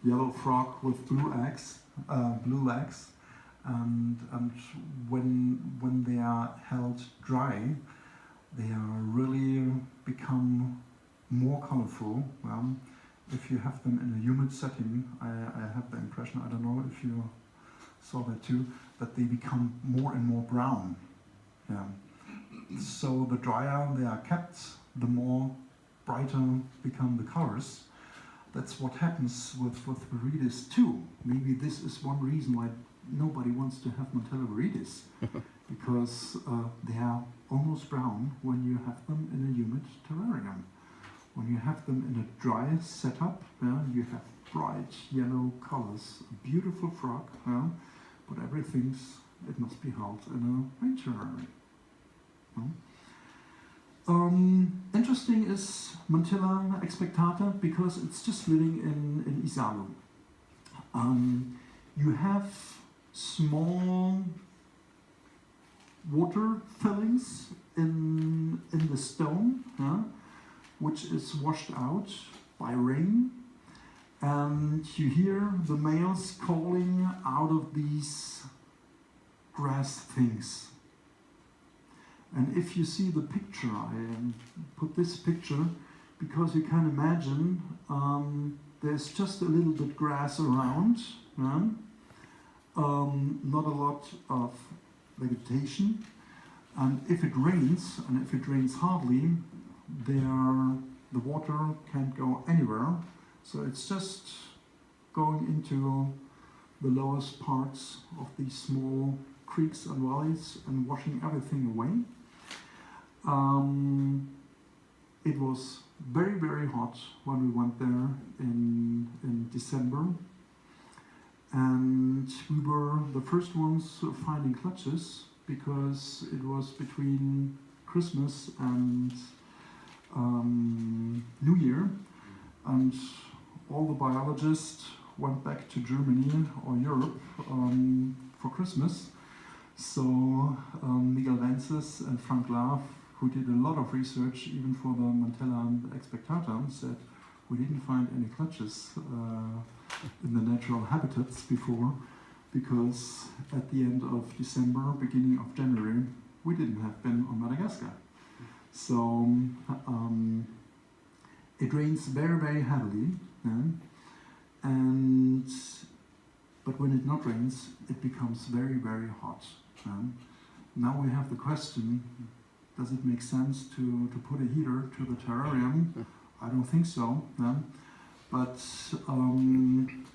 yellow frog with blue legs, and when they are held dry, they are really become more colorful. If you have them in a humid setting, I have the impression, I don't know if you saw that too, that they become more and more brown. So the drier they are kept, the more brighter become the colors. That's what happens with viridis too. Maybe this is one reason why nobody wants to have Mantella viridis, because they are almost brown when you have them in a humid terrarium. When you have them in a dry setup, you have bright yellow colors, a beautiful frog, but it must be held in a rain terrarium. Interesting is Mantella expectata because it's just living in Isalu. You have small water fillings in the stone, which is washed out by rain, and you hear the males calling out of these grass things. And if you see the picture, I put this picture because you can imagine there's just a little bit grass around, not a lot of vegetation, and if it rains, hardly, the water can't go anywhere, so it's just going into the lowest parts of these small creeks and valleys and washing everything away. It was very, very hot when we went there in December, and we were the first ones finding clutches because it was between Christmas and New Year, and all the biologists went back to Germany or Europe for Christmas. So Miguel Vences and Frank Laaf, who did a lot of research even for the Mantella expectata, said we didn't find any clutches in the natural habitats before, because at the end of December, beginning of January, we didn't have been on Madagascar. So it rains very, very heavily, but when it not rains, it becomes very, very hot. Now we have the question, does it make sense to put a heater to the terrarium? I don't think so. But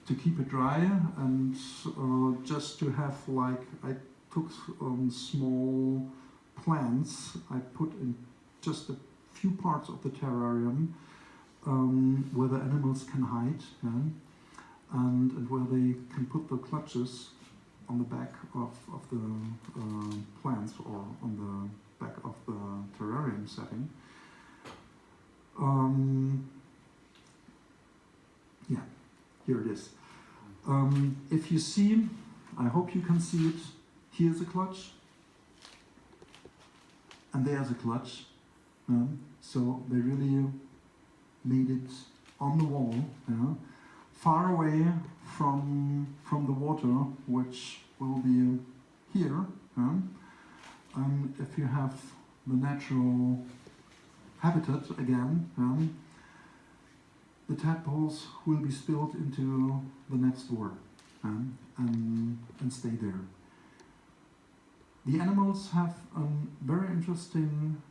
to keep it dry and just to have, like, I took small plants, I put in just a few parts of the terrarium where the animals can hide, and where they can put the clutches on the back of the plants or on the back of the terrarium setting. Yeah, here it is. If you see, I hope you can see it, here's a clutch, and there's a clutch. So they really made it on the wall, far away from the water, which will be here. If you have the natural habitat again, the tadpoles will be spilled into the next door and stay there. The animals have a very interesting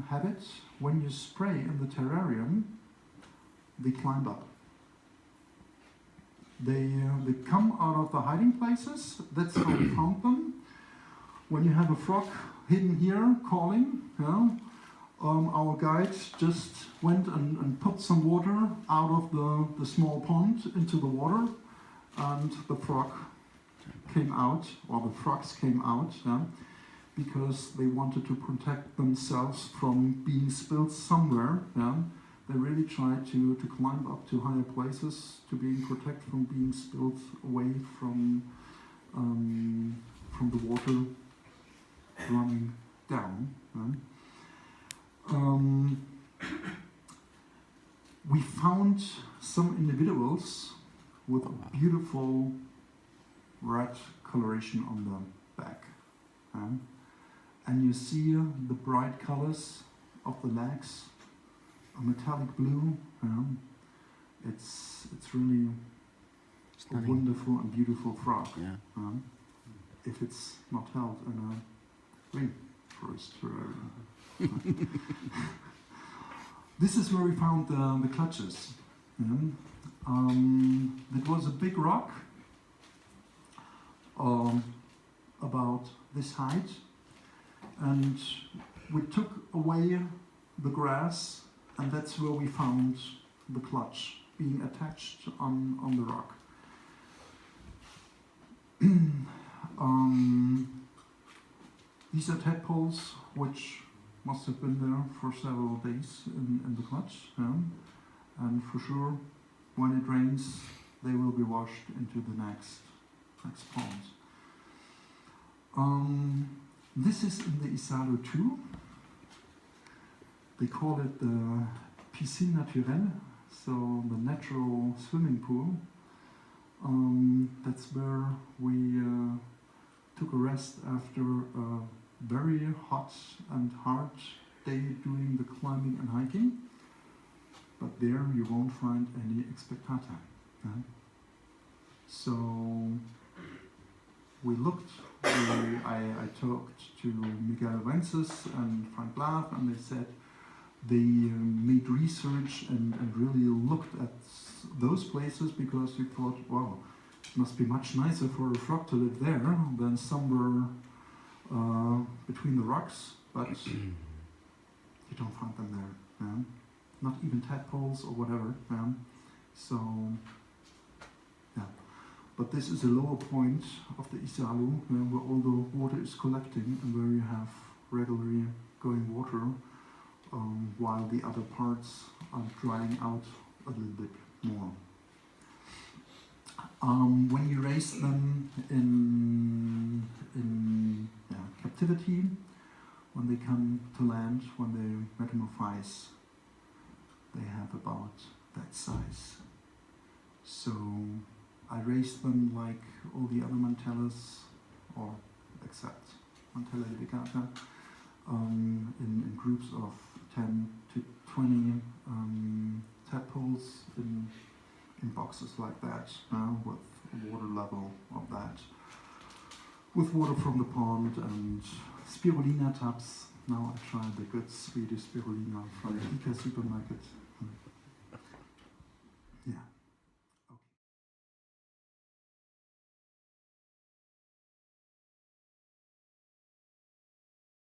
habit. When you spray in the terrarium, they climb up. They come out of the hiding places. That's how we found them. When you have a frog hidden here calling, our guide just went and put some water out of the small pond into the water, and the frog came out, or the frogs came out, because they wanted to protect themselves from being spilled somewhere. They really tried to climb up to higher places to be protected from being spilled away from the water running down. We found some individuals with a beautiful red coloration on the back. And you see the bright colors of the legs, a metallic blue. It's really Stunning. a wonderful and beautiful frog. Yeah. If it's not held in a rainforest terrarium. This is where we found the clutches. It was a big rock, about this height, and we took away the grass, and that's where we found the clutch being attached on the rock. These are tadpoles which must have been there for several days in the clutch, and for sure when it rains they will be washed into the next pond. This is in the Isalo too. They call it the piscine naturelle, so the natural swimming pool. That's where we took a rest after a very hot and hard day doing the climbing and hiking. But there you won't find any expectata. So we looked, I talked to Miguel Wences and Frank Laaf, and they said they made research and really looked at those places because you thought, wow, it must be much nicer for a frog to live there than somewhere between the rocks, but you don't find them there. Not even tadpoles or whatever. So, yeah. But this is a lower point of the Isalo, where all the water is collecting and where you have regularly going water, while the other parts are drying out a little bit more. When you raise them in captivity, when they come to land, when they metamorphose, they have about that size. So I raised them like all the other mantellas, or except Mantella delicata, in groups of 10 to 20 tadpoles in boxes like that, with a water level of that, with water from the pond and spirulina tubs. Now I try the good Swedish spirulina from the Ricard supermarket.